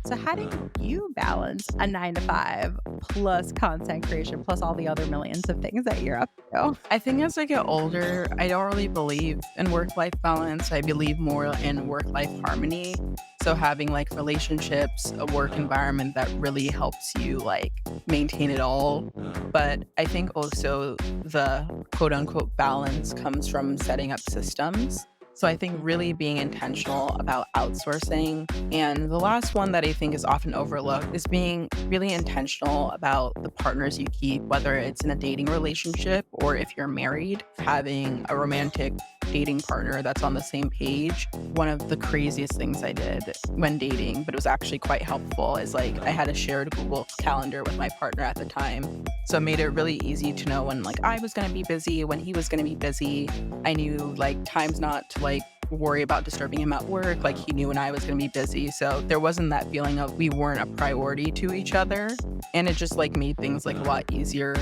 So how do you balance a 9 to 5 plus content creation plus all the other millions of things that you're up to? I think as I get older, I don't really believe in work-life balance. I believe more in work-life harmony. So having like relationships, a work environment that really helps you like maintain it all. But I think also the quote unquote balance comes from setting up systems. So I think really being intentional about outsourcing. And the last one that I think is often overlooked is being really intentional about the partners you keep, whether it's in a dating relationship or if you're married, having a romantic dating partner that's on the same page. One of the craziest things I did when dating, but it was actually quite helpful, is like I had a shared Google Calendar with my partner at the time. So it made it really easy to know when like I was going to be busy, when he was going to be busy. I knew like times not to like worry about disturbing him at work. Like he knew when I was going to be busy. So there wasn't that feeling of we weren't a priority to each other. And it just like made things like a lot easier.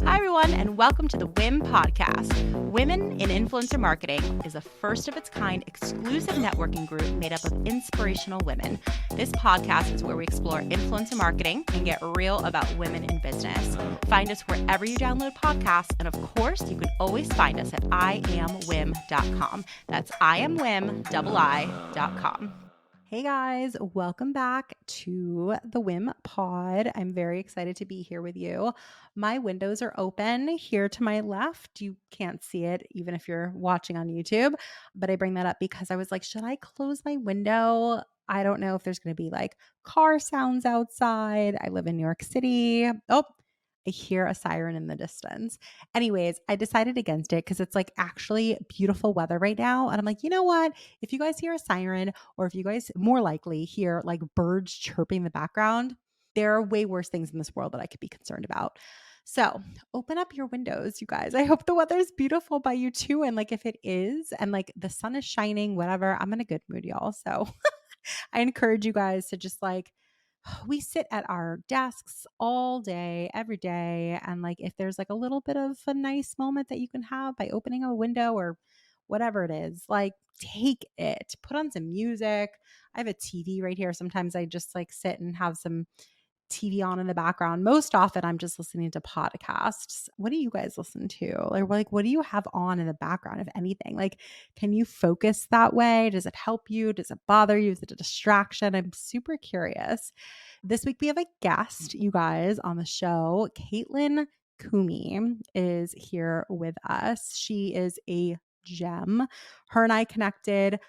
Hi, everyone, and welcome to the WIM podcast. Women in Influencer Marketing is a first of its kind exclusive networking group made up of inspirational women. This podcast is where we explore influencer marketing and get real about women in business. Find us wherever you download podcasts. And of course, you can always find us at iamwim.com. That's iamwim.com. Hey guys, welcome back to the WIM pod. I'm very excited to be here with you. My windows are open here to my left. You can't see it even if you're watching on YouTube, but I bring that up because I was like, should I close my window? I don't know if there's going to be like car sounds outside. I live in New York City. Oh, I hear a siren in the distance. Anyways, I decided against it because it's like actually beautiful weather right now. And I'm like, you know what? If you guys hear a siren, or if you guys more likely hear like birds chirping in the background, there are way worse things in this world that I could be concerned about. So open up your windows, you guys. I hope the weather is beautiful by you too. And like if it is, and like the sun is shining, whatever, I'm in a good mood, y'all. So I encourage you guys to just like, we sit at our desks all day, every day. And like, if there's like a little bit of a nice moment that you can have by opening a window or whatever it is, like take it, put on some music. I have a TV right here. Sometimes I just like sit and have some TV on in the background. Most often I'm just listening to podcasts. What do you guys listen to? Or like what do you have on in the background, if anything? Like, can you focus that way? Does it help you? Does it bother you? Is it a distraction? I'm super curious. This week we have a guest, you guys, on the show. Caitlyn Kumi is here with us. She is a gem. Her and I connected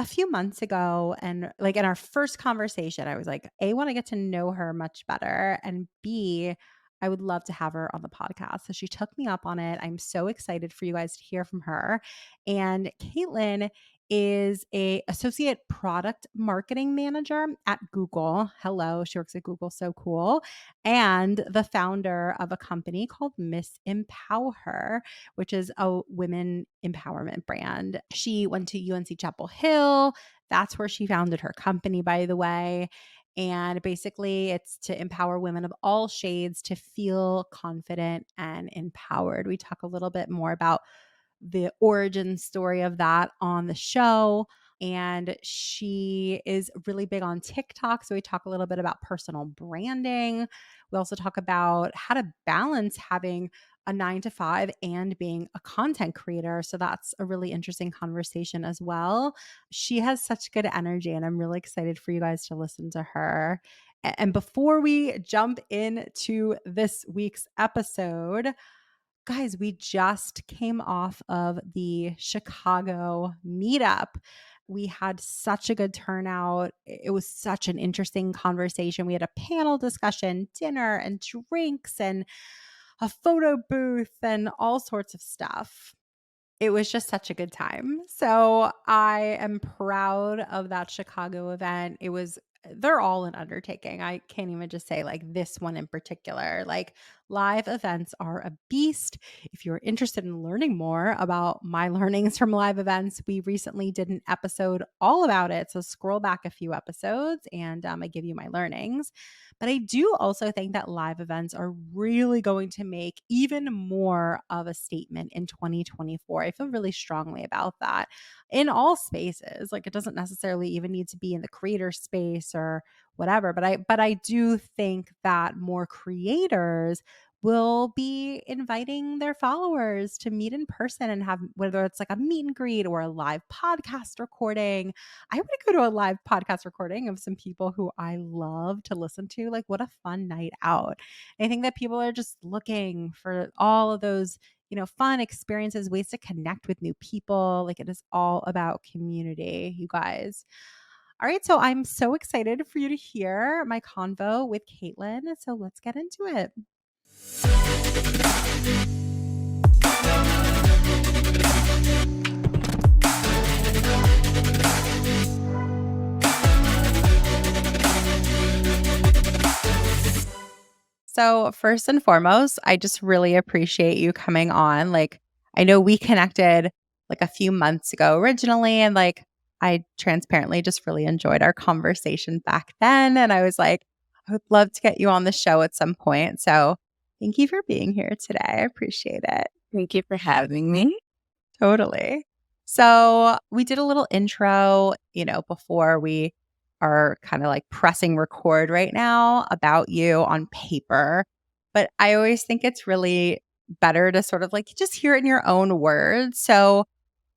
a few months ago, and like in our first conversation, I was like, A, want to get to know her much better, and B, I would love to have her on the podcast. So she took me up on it. I'm so excited for you guys to hear from her. And Caitlyn is a associate product marketing manager at Google. Hello, she works at Google, so cool. And the founder of a company called Miss EmpowHer, which is a women empowerment brand. She went to UNC Chapel Hill. That's where she founded her company, by the way. And basically, it's to empower women of all shades to feel confident and empowered. We talk a little bit more about the origin story of that on the show. And she is really big on TikTok. So we talk a little bit about personal branding. We also talk about how to balance having a 9 to 5 and being a content creator. So that's a really interesting conversation as well. She has such good energy, and I'm really excited for you guys to listen to her. And before we jump into this week's episode, guys, we just came off of the Chicago meetup. We had such a good turnout. It was such an interesting conversation. We had a panel discussion, dinner, and drinks, and a photo booth, and all sorts of stuff. It was just such a good time. So I am proud of that Chicago event. They're all an undertaking. I can't even just say like this one in particular. Like live events are a beast. If you're interested in learning more about my learnings from live events, we recently did an episode all about it. So scroll back a few episodes and I give you my learnings. But I do also think that live events are really going to make even more of a statement in 2024. I feel really strongly about that in all spaces. Like it doesn't necessarily even need to be in the creator space or whatever. But I do think that more creators will be inviting their followers to meet in person and have, whether it's like a meet and greet or a live podcast recording. I want to go to a live podcast recording of some people who I love to listen to. Like, what a fun night out. I think that people are just looking for all of those, fun experiences, ways to connect with new people. Like, it is all about community, you guys. All right. So I'm so excited for you to hear my convo with Caitlyn. So let's get into it. So, first and foremost, I just really appreciate you coming on. Like, I know we connected like a few months ago originally, and like I transparently just really enjoyed our conversation back then. And I was like, I would love to get you on the show at some point. So, thank you for being here today. I appreciate it. Thank you for having me. Totally. So we did a little intro, before we are kind of like pressing record right now about you on paper. But I always think it's really better to sort of like just hear it in your own words. So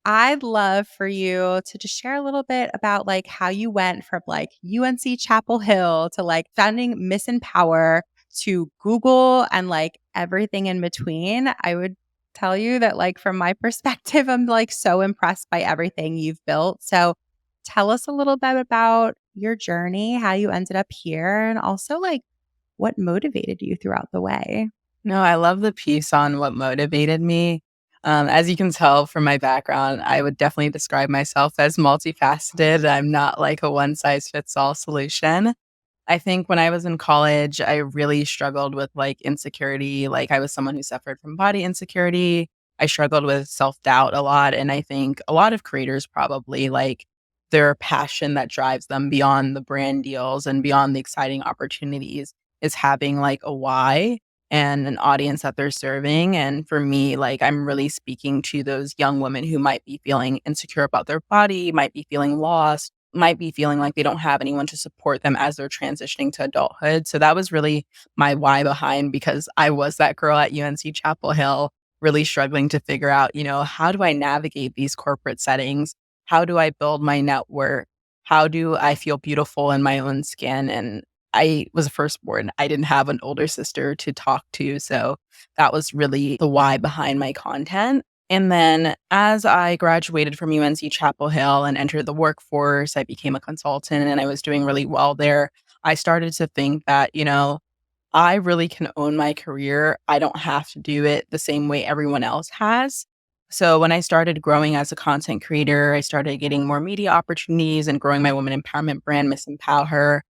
I'd love for you to just share a little bit about like how you went from like UNC Chapel Hill to like founding Miss EmpowHer to Google and like everything in between. I would tell you that like from my perspective, I'm like so impressed by everything you've built. So tell us a little bit about your journey, how you ended up here, and also like what motivated you throughout the way. No, I love the piece on what motivated me. As you can tell from my background, I would definitely describe myself as multifaceted. I'm not like a one size fits all solution. I think when I was in college, I really struggled with like insecurity. Like I was someone who suffered from body insecurity. I struggled with self doubt a lot. And I think a lot of creators probably like their passion that drives them beyond the brand deals and beyond the exciting opportunities is having like a why and an audience that they're serving. And for me, like I'm really speaking to those young women who might be feeling insecure about their body, might be feeling lost, might be feeling like they don't have anyone to support them as they're transitioning to adulthood. So that was really my why behind, because I was that girl at UNC Chapel Hill, really struggling to figure out, how do I navigate these corporate settings? How do I build my network? How do I feel beautiful in my own skin? And I was a firstborn. I didn't have an older sister to talk to. So that was really the why behind my content. And then as I graduated from UNC Chapel Hill and entered the workforce, I became a consultant and I was doing really well there. I started to think that, I really can own my career. I don't have to do it the same way everyone else has. So when I started growing as a content creator, I started getting more media opportunities and growing my women empowerment brand, Miss EmpowHer.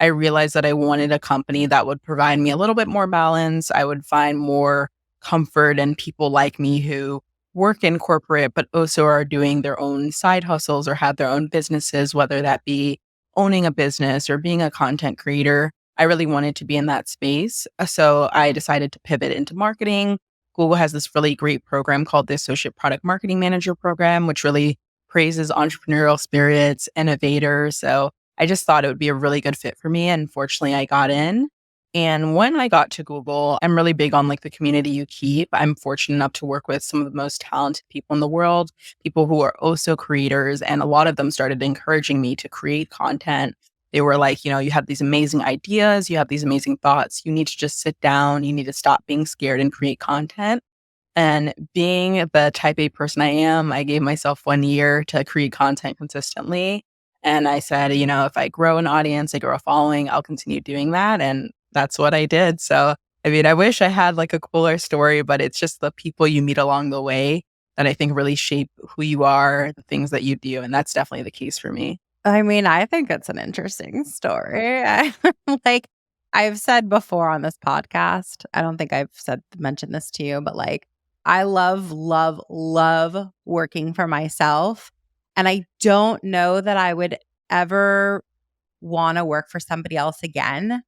I realized that I wanted a company that would provide me a little bit more balance. I would find more comfort in people like me who work in corporate, but also are doing their own side hustles or have their own businesses, whether that be owning a business or being a content creator. I really wanted to be in that space. So I decided to pivot into marketing. Google has this really great program called the Associate Product Marketing Manager program, which really praises entrepreneurial spirits, innovators. So I just thought it would be a really good fit for me. And fortunately, I got in. And when I got to Google, I'm really big on like the community you keep. I'm fortunate enough to work with some of the most talented people in the world, people who are also creators. And a lot of them started encouraging me to create content. They were like, you have these amazing ideas, you have these amazing thoughts. You need to just sit down, you need to stop being scared and create content. And being the type A person I am, I gave myself 1 year to create content consistently. And I said, if I grow an audience, I grow a following, I'll continue doing that. And that's what I did. So, I mean, I wish I had like a cooler story, but it's just the people you meet along the way that I think really shape who you are, the things that you do. And that's definitely the case for me. I mean, I think it's an interesting story. Like I've said before on this podcast, I don't think I've mentioned this to you, but like I love, love, love working for myself. And I don't know that I would ever want to work for somebody else again,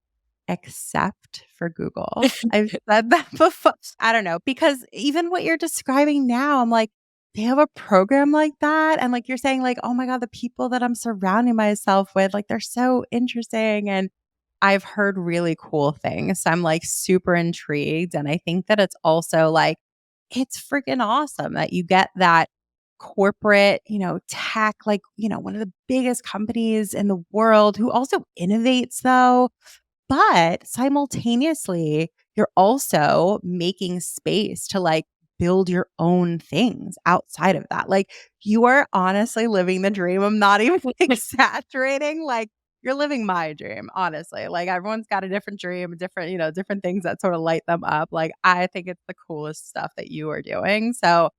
except for Google. I've said that before. I don't know, because even what you're describing now, I'm like, they have a program like that. And like you're saying, like, oh my God, the people that I'm surrounding myself with, like, they're so interesting. And I've heard really cool things. So I'm like super intrigued. And I think that it's also like, it's freaking awesome that you get that corporate, tech, like, one of the biggest companies in the world who also innovates though. But simultaneously, you're also making space to like build your own things outside of that. Like you are honestly living the dream. I'm not even exaggerating. Like you're living my dream, honestly. Like everyone's got a different dream, different, different things that sort of light them up. Like I think it's the coolest stuff that you are doing. So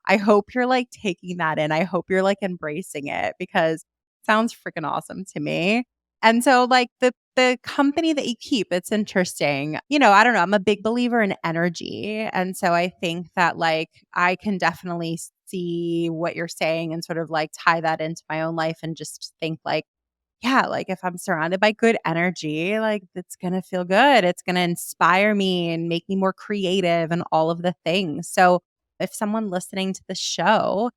I hope you're like taking that in. I hope you're like embracing it because it sounds freaking awesome to me. And so like the company that you keep, it's interesting. I don't know, I'm a big believer in energy. And so I think that like I can definitely see what you're saying and sort of like tie that into my own life and just think like, yeah, like if I'm surrounded by good energy, like it's going to feel good. It's going to inspire me and make me more creative and all of the things. So if someone listening to the show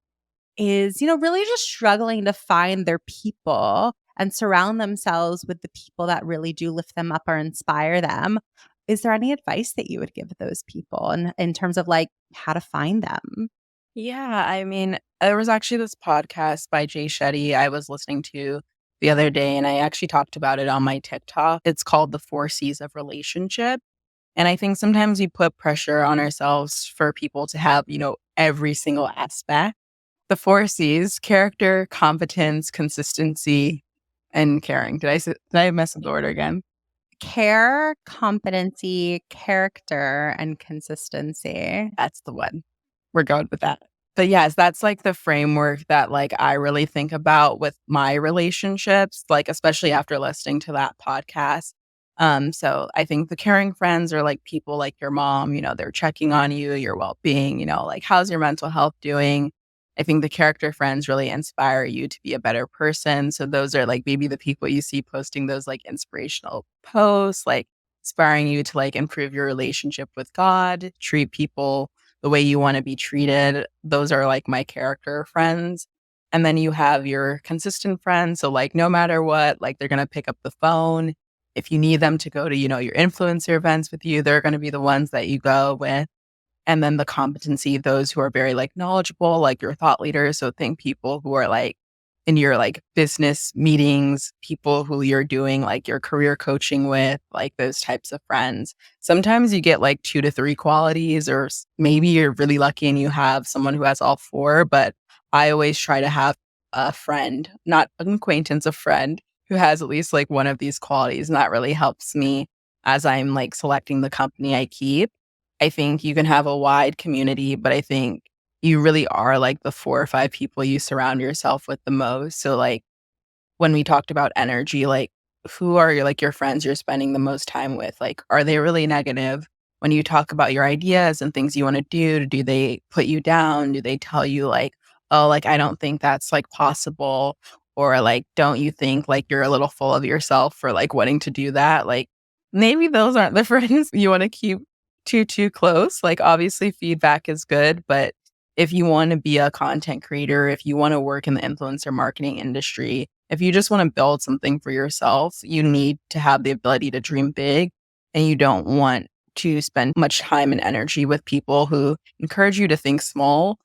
is, really just struggling to find their people and surround themselves with the people that really do lift them up or inspire them. Is there any advice that you would give those people in terms of like how to find them? Yeah, I mean, there was actually this podcast by Jay Shetty I was listening to the other day, and I actually talked about it on my TikTok. It's called The Four C's of Relationship. And I think sometimes we put pressure on ourselves for people to have, every single aspect. The four C's: character, competence, consistency, and caring. Did I mess up the order again? Care, competency, character, and consistency. That's the one. We're going with that. But yes, that's like the framework that like I really think about with my relationships, like especially after listening to that podcast. So I think the caring friends are like people like your mom, they're checking on you, your well-being, like how's your mental health doing? I think the character friends really inspire you to be a better person. So those are like maybe the people you see posting those like inspirational posts, like inspiring you to like improve your relationship with God, treat people the way you want to be treated. Those are like my character friends. And then you have your consistent friends. So like no matter what, like they're going to pick up the phone. If you need them to go to, your influencer events with you, they're going to be the ones that you go with. And then the competency, those who are very like knowledgeable, like your thought leaders. So think people who are like in your like business meetings, people who you're doing like your career coaching with, like those types of friends. Sometimes you get like 2 to 3 qualities, or maybe you're really lucky and you have someone who has all four. But I always try to have a friend, not an acquaintance, a friend who has at least like one of these qualities. And that really helps me as I'm like selecting the company I keep. I think you can have a wide community, but I think you really are like the 4 or 5 people you surround yourself with the most. So, like, when we talked about energy, like, who are your, like, your friends you're spending the most time with? Like, are they really negative? When you talk about your ideas and things you wanna do they put you down? Do they tell you, like, "Oh, like, I don't think that's, like, possible," or, like, "Don't you think, like, you're a little full of yourself for, like, wanting to do that?" Like, maybe those aren't the friends you wanna keep too close. Like, obviously, feedback is good, but if you wanna be a content creator, if you wanna work in the influencer marketing industry, if you just wanna build something for yourself, you need to have the ability to dream big, and you don't want to spend much time and energy with people who encourage you to think small,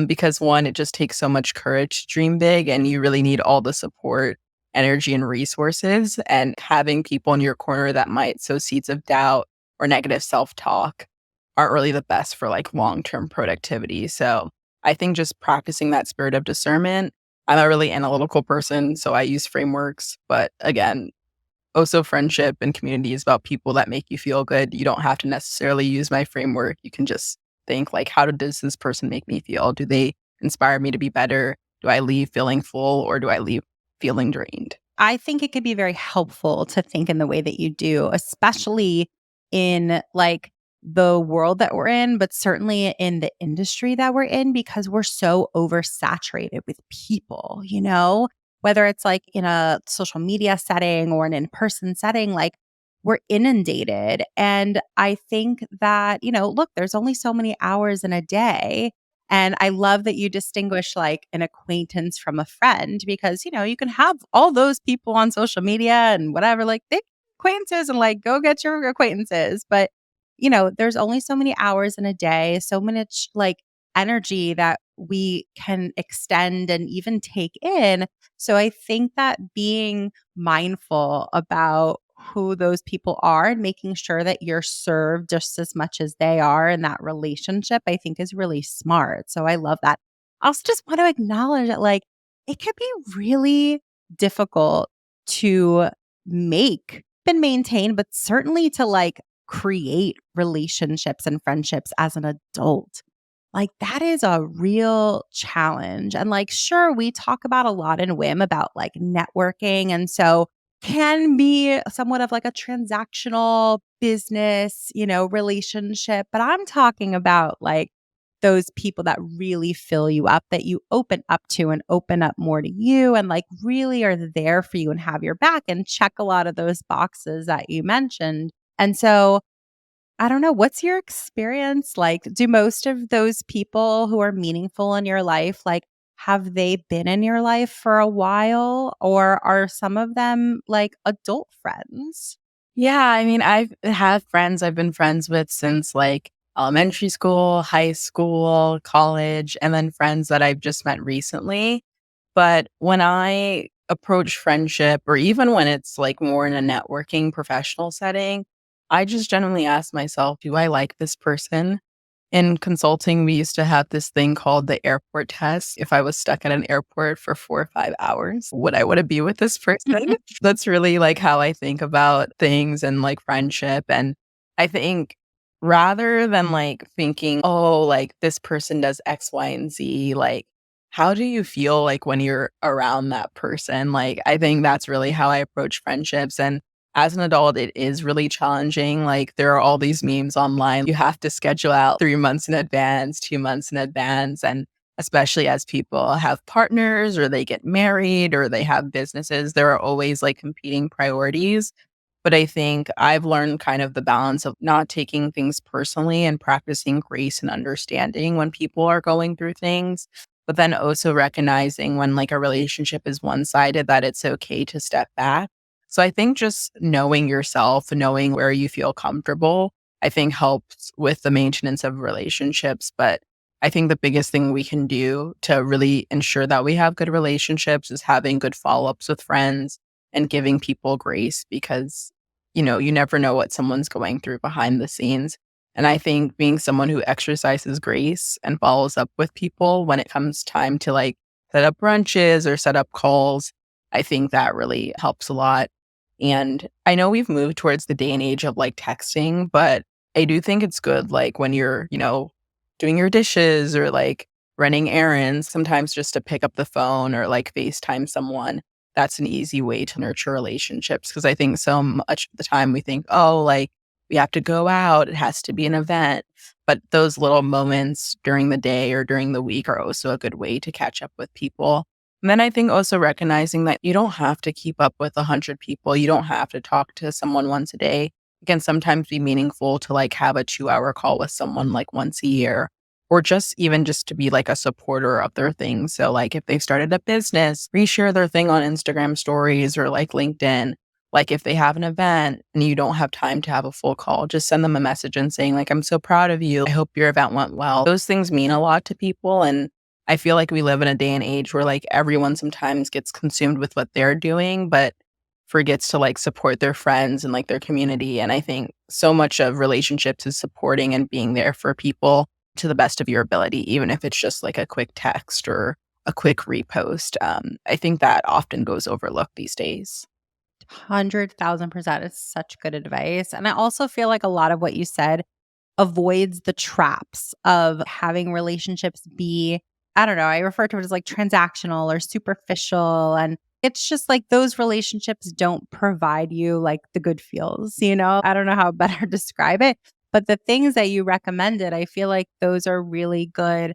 because 1, it just takes so much courage to dream big, and you really need all the support, energy, and resources, and having people in your corner that might sow seeds of doubt or negative self-talk aren't really the best for like long-term productivity. So I think just practicing that spirit of discernment. I'm a really analytical person, so I use frameworks. But again, also friendship and community is about people that make you feel good. You don't have to necessarily use my framework. You can just think like, does this person make me feel? Do they inspire me to be better? Do I leave feeling full or do I leave feeling drained? I think it could be very helpful to think in the way that you do, especially in like the world that we're in, but certainly in the industry that we're in, because we're so oversaturated with people, whether it's like in a social media setting or an in person setting, like we're inundated. And I think that, look, there's only so many hours in a day. And I love that you distinguish like an acquaintance from a friend because, you can have all those people on social media and whatever, like they acquaintances and like go get your acquaintances. But, there's only so many hours in a day, so much like energy that we can extend and even take in. So I think that being mindful about who those people are and making sure that you're served just as much as they are in that relationship, I think is really smart. So I love that. I also just want to acknowledge that, like, it can be really difficult to make and maintain, but certainly to like create relationships and friendships as an adult. Like, that is a real challenge. And like, sure, we talk about a lot in WIM about like networking. And so can be somewhat of like a transactional business, relationship. But I'm talking about like those people that really fill you up, that you open up to and open up more to you and like really are there for you and have your back and check a lot of those boxes that you mentioned. And so I don't know. What's your experience like? Do most of those people who are meaningful in your life, like, have they been in your life for a while or are some of them like adult friends? Yeah, I mean, I've had friends I've been friends with since like elementary school, high school, college, and then friends that I've just met recently. But when I approach friendship, or even when it's like more in a networking professional setting, I just generally ask myself, do I like this person? In consulting, we used to have this thing called the airport test. If I was stuck at an airport for 4 or 5 hours, would I want to be with this person? That's really like how I think about things and like friendship. And I think rather than like thinking, oh, like this person does X, Y, and Z, like how do you feel like when you're around that person? Like I think that's really how I approach friendships. And as an adult, it is really challenging. Like there are all these memes online. You have to schedule out 3 months in advance, 2 months in advance. And especially as people have partners or they get married or they have businesses, there are always like competing priorities. But I think I've learned kind of the balance of not taking things personally and practicing grace and understanding when people are going through things, but then also recognizing when like a relationship is one sided that it's okay to step back. So I think just knowing yourself, knowing where you feel comfortable, I think helps with the maintenance of relationships. But I think the biggest thing we can do to really ensure that we have good relationships is having good follow ups with friends and giving people grace because, you never know what someone's going through behind the scenes. And I think being someone who exercises grace and follows up with people when it comes time to like set up brunches or set up calls, I think that really helps a lot. And I know we've moved towards the day and age of like texting, but I do think it's good, like when you're, doing your dishes or like running errands, sometimes just to pick up the phone or like FaceTime someone. That's an easy way to nurture relationships. Cause I think so much of the time we think, oh, like we have to go out, it has to be an event. But those little moments during the day or during the week are also a good way to catch up with people. And then I think also recognizing that you don't have to keep up with 100 people. You don't have to talk to someone once a day. It can sometimes be meaningful to like have a 2 hour call with someone like once a year, or just even just to be like a supporter of their thing. So like if they've started a business, reshare their thing on Instagram stories or like LinkedIn. Like if they have an event and you don't have time to have a full call, just send them a message and saying like, I'm so proud of you. I hope your event went well. Those things mean a lot to people. And I feel like we live in a day and age where like everyone sometimes gets consumed with what they're doing, but forgets to like support their friends and like their community. And I think so much of relationships is supporting and being there for people to the best of your ability, even if it's just like a quick text or a quick repost. I think that often goes overlooked these days. 100,000%. It's such good advice. And I also feel like a lot of what you said avoids the traps of having relationships be, I don't know, I refer to it as like transactional or superficial. And it's just like those relationships don't provide you like the good feels. I don't know how better to describe it. But the things that you recommended, I feel like those are really good.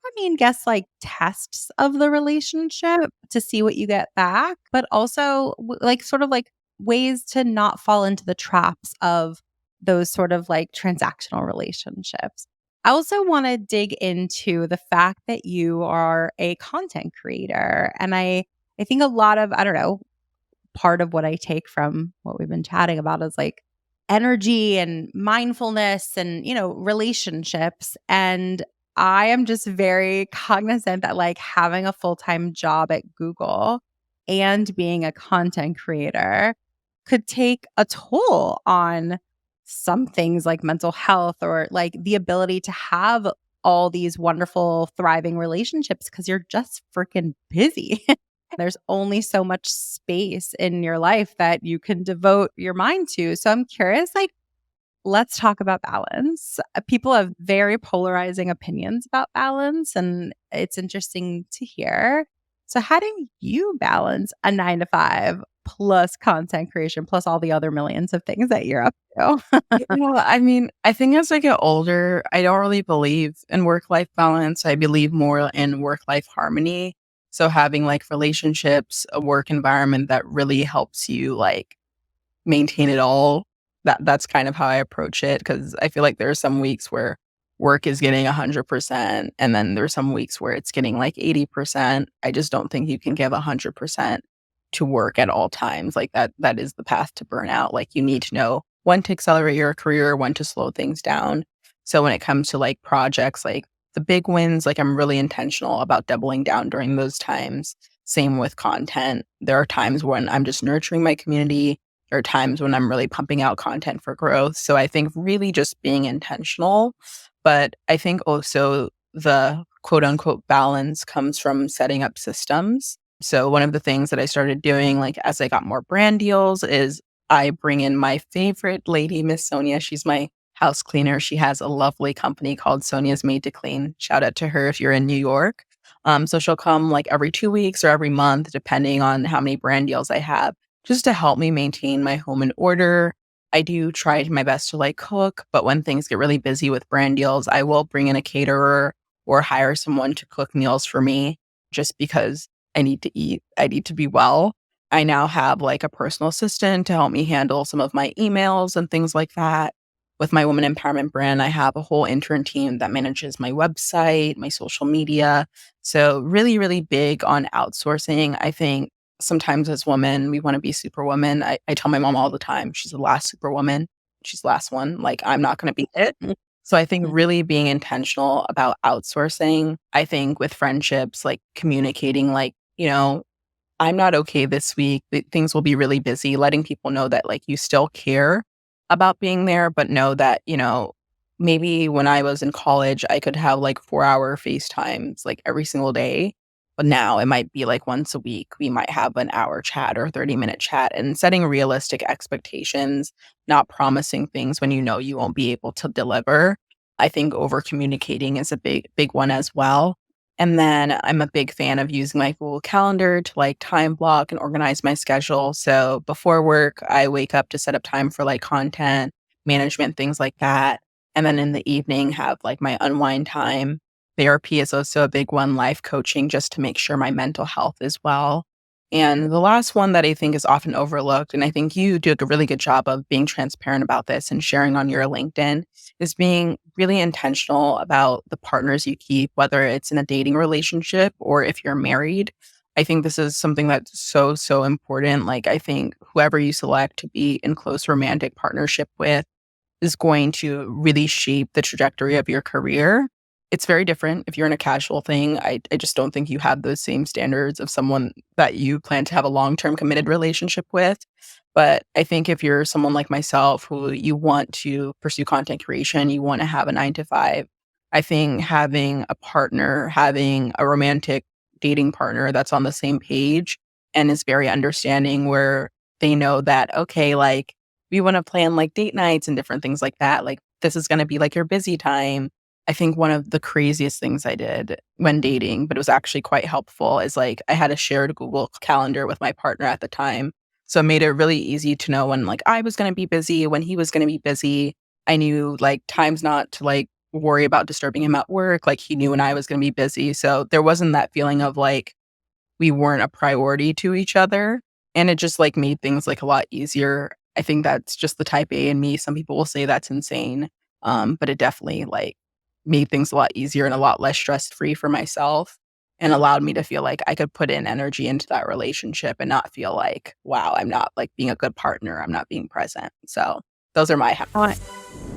I mean, guess like tests of the relationship to see what you get back, but also like sort of like ways to not fall into the traps of those sort of like transactional relationships. I also want to dig into the fact that you are a content creator. And I think a lot of, I don't know, part of what I take from what we've been chatting about is like energy and mindfulness and, relationships. And I am just very cognizant that like having a full time job at Google and being a content creator could take a toll on some things like mental health or like the ability to have all these wonderful, thriving relationships because you're just freaking busy. There's only so much space in your life that you can devote your mind to. So I'm curious, like, let's talk about balance. People have very polarizing opinions about balance, and it's interesting to hear. So, how do you balance a 9 to 5 plus content creation, plus all the other millions of things that you're up to? I mean, I think as I get older, I don't really believe in work-life balance. I believe more in work-life harmony. So having like relationships, a work environment that really helps you like maintain it all. That's kind of how I approach it because I feel like there are some weeks where work is getting 100% and then there's some weeks where it's getting like 80%. I just don't think you can give 100% to work at all times. Like that is the path to burnout. Like you need to know when to accelerate your career, when to slow things down. So when it comes to like projects, like the big wins, like I'm really intentional about doubling down during those times. Same with content. There are times when I'm just nurturing my community. There are times when I'm really pumping out content for growth. So I think really just being intentional. But I think also the quote unquote balance comes from setting up systems. So one of the things that I started doing, like as I got more brand deals, is I bring in my favorite lady, Miss Sonia. She's my house cleaner. She has a lovely company called Sonia's Made to Clean. Shout out to her if you're in New York. So she'll come like every 2 weeks or every month, depending on how many brand deals I have, just to help me maintain my home in order. I do try my best to like cook, but when things get really busy with brand deals, I will bring in a caterer or hire someone to cook meals for me just because I need to eat. I need to be well. I now have like a personal assistant to help me handle some of my emails and things like that. With my woman empowerment brand, I have a whole intern team that manages my website, my social media. So, really, really big on outsourcing. I think sometimes as women, we want to be superwoman. I tell my mom all the time, she's the last superwoman. She's the last one. Like, I'm not going to be it. So I think really being intentional about outsourcing, I think with friendships, like communicating, like, I'm not okay this week. Things will be really busy, letting people know that like you still care about being there, but know that, maybe when I was in college, I could have like 4-hour FaceTimes like every single day. But now it might be like once a week, we might have an hour chat or 30-minute chat and setting realistic expectations, not promising things when you know you won't be able to deliver. I think over communicating is a big, big one as well. And then I'm a big fan of using my Google Calendar to like time block and organize my schedule. So before work, I wake up to set up time for like content, management, things like that. And then in the evening, have like my unwind time. Therapy is also a big one, life coaching, just to make sure my mental health is well. And the last one that I think is often overlooked, and I think you do a really good job of being transparent about this and sharing on your LinkedIn, is being really intentional about the partners you keep, whether it's in a dating relationship or if you're married. I think this is something that's so, so important. Like, I think whoever you select to be in close romantic partnership with is going to really shape the trajectory of your career. It's very different if you're in a casual thing. I just don't think you have those same standards of someone that you plan to have a long-term committed relationship with. But I think if you're someone like myself who you want to pursue content creation, you want to have a 9 to 5, I think having a partner, having a romantic dating partner that's on the same page and is very understanding where they know that, okay, like we want to plan like date nights and different things like that. Like this is going to be like your busy time. I think one of the craziest things I did when dating, but it was actually quite helpful, is like I had a shared Google Calendar with my partner at the time. So it made it really easy to know when like I was going to be busy, when he was going to be busy. I knew like times not to like worry about disturbing him at work. Like he knew when I was going to be busy. So there wasn't that feeling of like we weren't a priority to each other. And it just like made things like a lot easier. I think that's just the type A in me. Some people will say that's insane. But it definitely like made things a lot easier and a lot less stress-free for myself and allowed me to feel like I could put in energy into that relationship and not feel like, "Wow, I'm not, like, being a good partner, I'm not being present." So, those are my All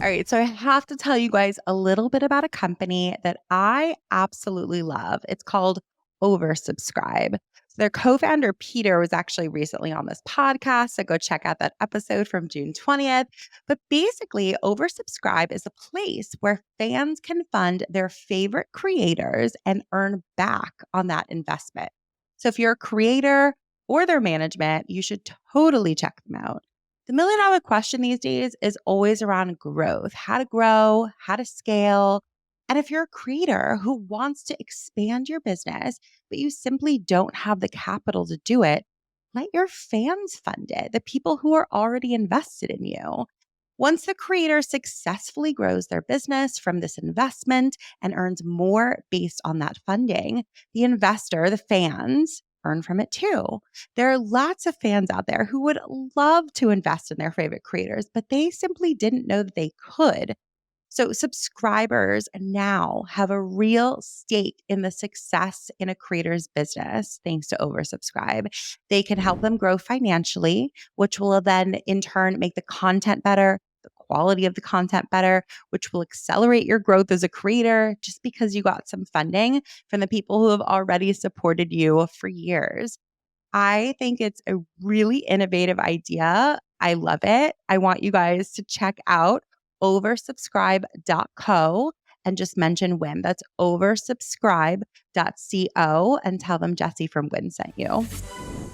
right, so I have to tell you guys a little bit about a company that I absolutely love. It's called Oversubscribe. So their co-founder Peter was actually recently on this podcast, so go check out that episode from June 20th. But basically, Oversubscribe is a place where fans can fund their favorite creators and earn back on that investment. So if you're a creator or their management, you should totally check them out. The million-dollar question these days is always around growth, how to grow, how to scale. And if you're a creator who wants to expand your business, but you simply don't have the capital to do it, let your fans fund it, the people who are already invested in you. Once the creator successfully grows their business from this investment and earns more based on that funding, the investor, the fans, earn from it too. There are lots of fans out there who would love to invest in their favorite creators, but they simply didn't know that they could. So, subscribers now have a real stake in the success in a creator's business thanks to Oversubscribe. They can help them grow financially, which will then in turn make the content better, the quality of the content better, which will accelerate your growth as a creator just because you got some funding from the people who have already supported you for years. I think it's a really innovative idea. I love it. I want you guys to check out oversubscribe.co and just mention WIM. That's oversubscribe.co and tell them Jessy from WIN sent you.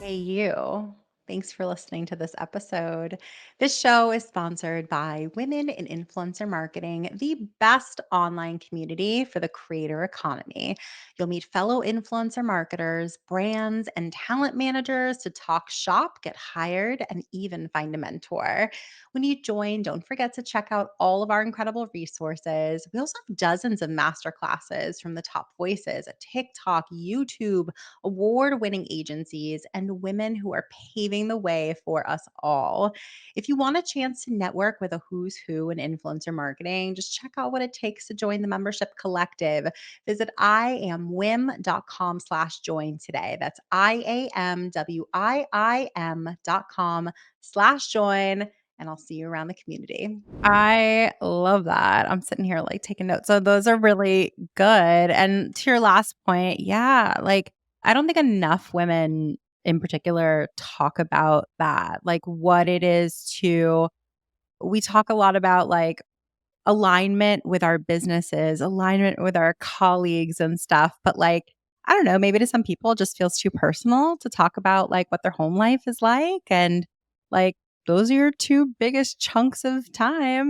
Hey, you. Thanks for listening to this episode. This show is sponsored by Women in Influencer Marketing, the best online community for the creator economy. You'll meet fellow influencer marketers, brands, and talent managers to talk shop, get hired, and even find a mentor. When you join, don't forget to check out all of our incredible resources. We also have dozens of masterclasses from the top voices at TikTok, YouTube, award winning agencies, and women who are paving the way for us all. If you want a chance to network with a who's who in influencer marketing, just check out what it takes to join the membership collective. Visit iamwim.com/join today. That's iamwim.com/join. And I'll see you around the community. I love that. I'm sitting here like taking notes. So those are really good. And to your last point, yeah, like I don't think enough women in particular talk about that, like what it is to, we talk a lot about like alignment with our businesses, alignment with our colleagues and stuff. But like, I don't know, maybe to some people it just feels too personal to talk about like what their home life is like. And like, those are your two biggest chunks of time,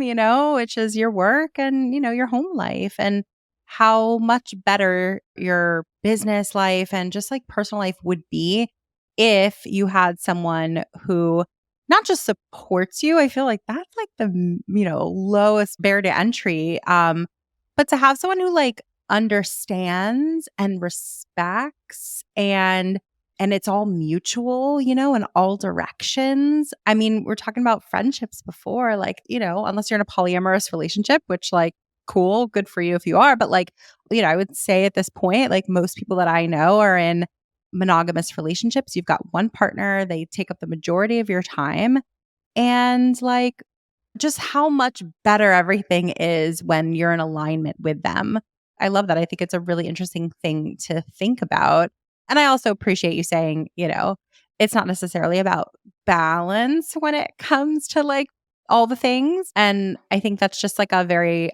which is your work and, your home life, and how much better your business life and just like personal life would be if you had someone who not just supports you. I feel like that's like the, lowest barrier to entry. But to have someone who like understands and respects and it's all mutual, in all directions. I mean, we're talking about friendships before, like, unless you're in a polyamorous relationship, which like cool, good for you if you are, but like, I would say at this point, like most people that I know are in monogamous relationships. You've got one partner, they take up the majority of your time. And like just how much better everything is when you're in alignment with them. I love that. I think it's a really interesting thing to think about. And I also appreciate you saying, it's not necessarily about balance when it comes to like all the things. And I think that's just like a very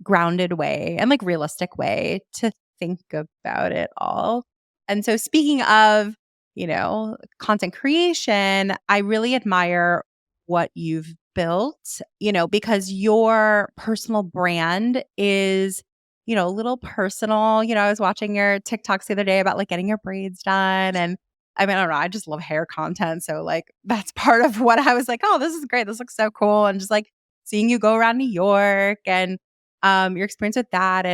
grounded way and like realistic way to think about it all. And so speaking of, content creation, I really admire what you've built, because your personal brand is, a little personal. I was watching your TikToks the other day about like getting your braids done. And I mean, I don't know, I just love hair content. So like that's part of what I was like, oh, this is great. This looks so cool. And just like seeing you go around New York and your experience with that.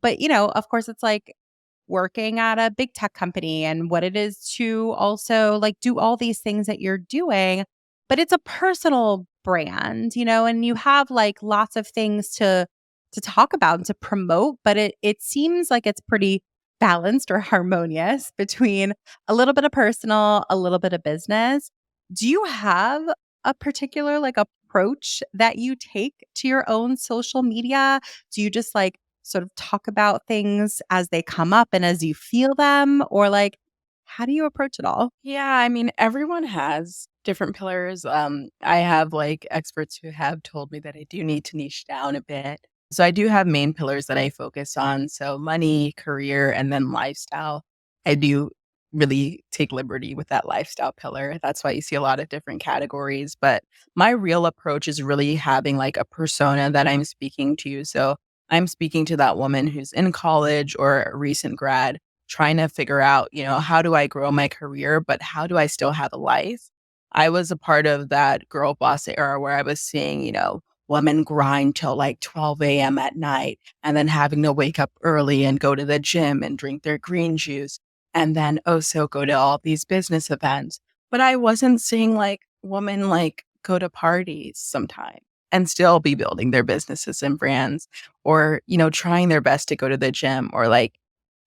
But of course it's like working at a big tech company and what it is to also like do all these things that you're doing, but it's a personal brand, and you have like lots of things to to talk about and to promote, but it seems like it's pretty balanced or harmonious between a little bit of personal, a little bit of business. Do you have a particular like approach that you take to your own social media? Do you just like sort of talk about things as they come up and as you feel them, or like how do you approach it all? Yeah, I mean, everyone has different pillars. I have like experts who have told me that I do need to niche down a bit. So I do have main pillars that I focus on. So money, career, and then lifestyle. I do really take liberty with that lifestyle pillar. That's why you see a lot of different categories. But my real approach is really having like a persona that I'm speaking to. So I'm speaking to that woman who's in college or a recent grad trying to figure out, how do I grow my career, but how do I still have a life? I was a part of that girl boss era where I was seeing, women grind till like 12 a.m. at night and then having to wake up early and go to the gym and drink their green juice and then also go to all these business events. But I wasn't seeing like women like go to parties sometime and still be building their businesses and brands or, trying their best to go to the gym or like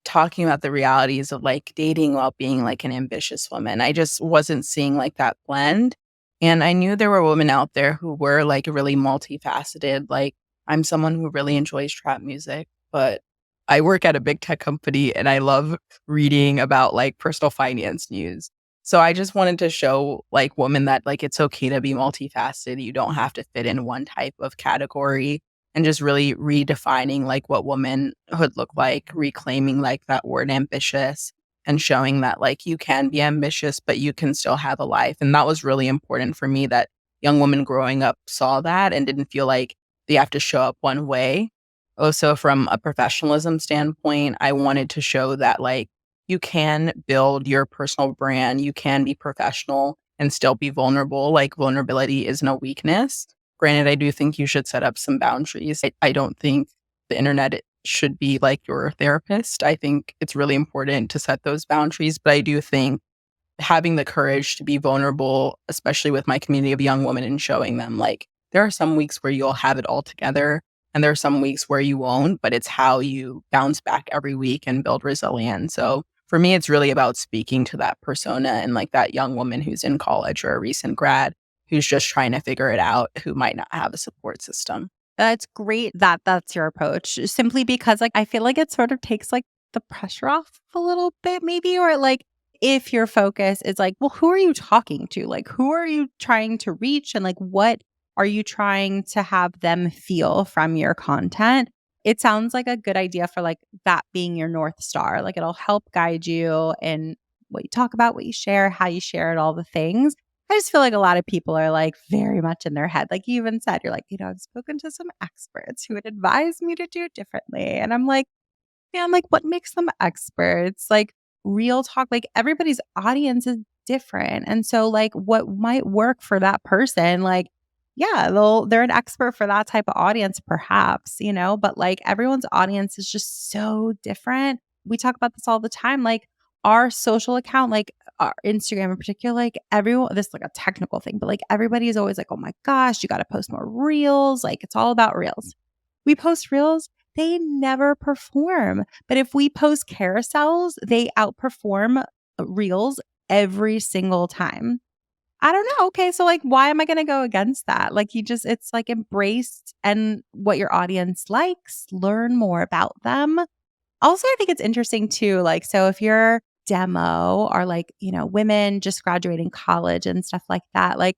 talking about the realities of, like, dating while being, like, an ambitious woman. I just wasn't seeing, like, that blend, and I knew there were women out there who were, like, really multifaceted, like, I'm someone who really enjoys trap music, but I work at a big tech company, and I love reading about, like, personal finance news. So I just wanted to show, like, women that, like, it's okay to be multifaceted, you don't have to fit in one type of category and just really redefining like what womanhood look like, reclaiming like that word ambitious and showing that like you can be ambitious, but you can still have a life. And that was really important for me that young women growing up saw that and didn't feel like they have to show up one way. Also, from a professionalism standpoint, I wanted to show that like you can build your personal brand, you can be professional and still be vulnerable. Like vulnerability isn't a weakness. Granted, I do think you should set up some boundaries. I don't think the internet should be like your therapist. I think it's really important to set those boundaries, but I do think having the courage to be vulnerable, especially with my community of young women and showing them like there are some weeks where you'll have it all together and there are some weeks where you won't, but it's how you bounce back every week and build resilience. So for me, it's really about speaking to that persona and like that young woman who's in college or a recent grad who's just trying to figure it out, who might not have a support system. That's great that that's your approach, simply because, like, I feel like it sort of takes, like, the pressure off a little bit maybe, or, like, if your focus is like, well, who are you talking to? Like, who are you trying to reach? And, like, what are you trying to have them feel from your content? It sounds like a good idea for, like, that being your North Star. Like, it'll help guide you in what you talk about, what you share, how you share it, all the things. I just feel like a lot of people are like very much in their head. Like you even said, you're like, I've spoken to some experts who would advise me to do it differently. And I'm like, yeah, I'm like, what makes them experts? Like real talk, like everybody's audience is different. And so like what might work for that person, like, yeah, they're an expert for that type of audience, perhaps, but like everyone's audience is just so different. We talk about this all the time. Like our social account, like our Instagram in particular, like everyone, this is like a technical thing, but like everybody is always like, oh my gosh, you got to post more reels. Like it's all about reels. We post reels, they never perform. But if we post carousels, they outperform reels every single time. I don't know. Okay. So, like, why am I going to go against that? Like, it's like embraced and what your audience likes, learn more about them. Also, I think it's interesting too. Like, so if your demo are like, women just graduating college and stuff like that, like,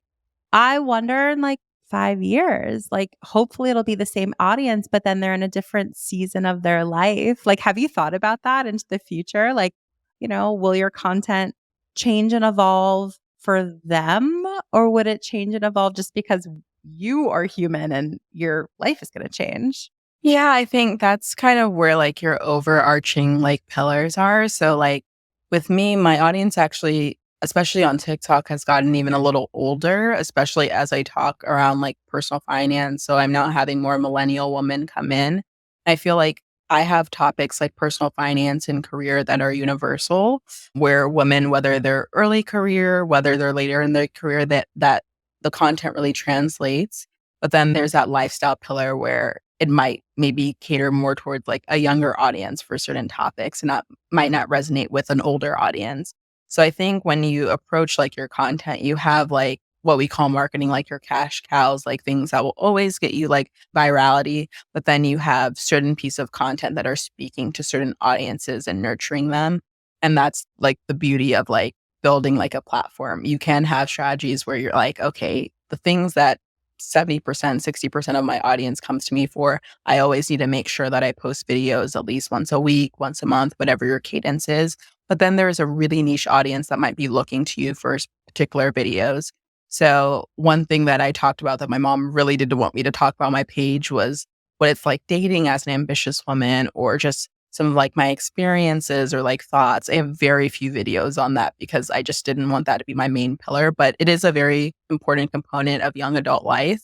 I wonder in like 5 years, like, hopefully it'll be the same audience, but then they're in a different season of their life. Like, have you thought about that into the future? Like, will your content change and evolve for them, or would it change and evolve just because you are human and your life is going to change? Yeah, I think that's kind of where like your overarching like pillars are. So like with me, my audience actually, especially on TikTok, has gotten even a little older, especially as I talk around like personal finance. So I'm now having more millennial women come in. I feel like I have topics like personal finance and career that are universal, where women, whether they're early career, whether they're later in their career, that the content really translates. But then there's that lifestyle pillar where it might maybe cater more towards like a younger audience for certain topics and not might not resonate with an older audience. So I think when you approach like your content, you have like what we call marketing, like your cash cows, like things that will always get you like virality, but then you have certain piece of content that are speaking to certain audiences and nurturing them. And that's like the beauty of like building like a platform. You can have strategies where you're like, okay, the things that 70%, 60% of my audience comes to me for, I always need to make sure that I post videos at least once a week, once a month, whatever your cadence is. But then there's a really niche audience that might be looking to you for particular videos. So one thing that I talked about that my mom really didn't want me to talk about on my page was what it's like dating as an ambitious woman or just some of like my experiences or like thoughts. I have very few videos on that because I just didn't want that to be my main pillar, but it is a very important component of young adult life.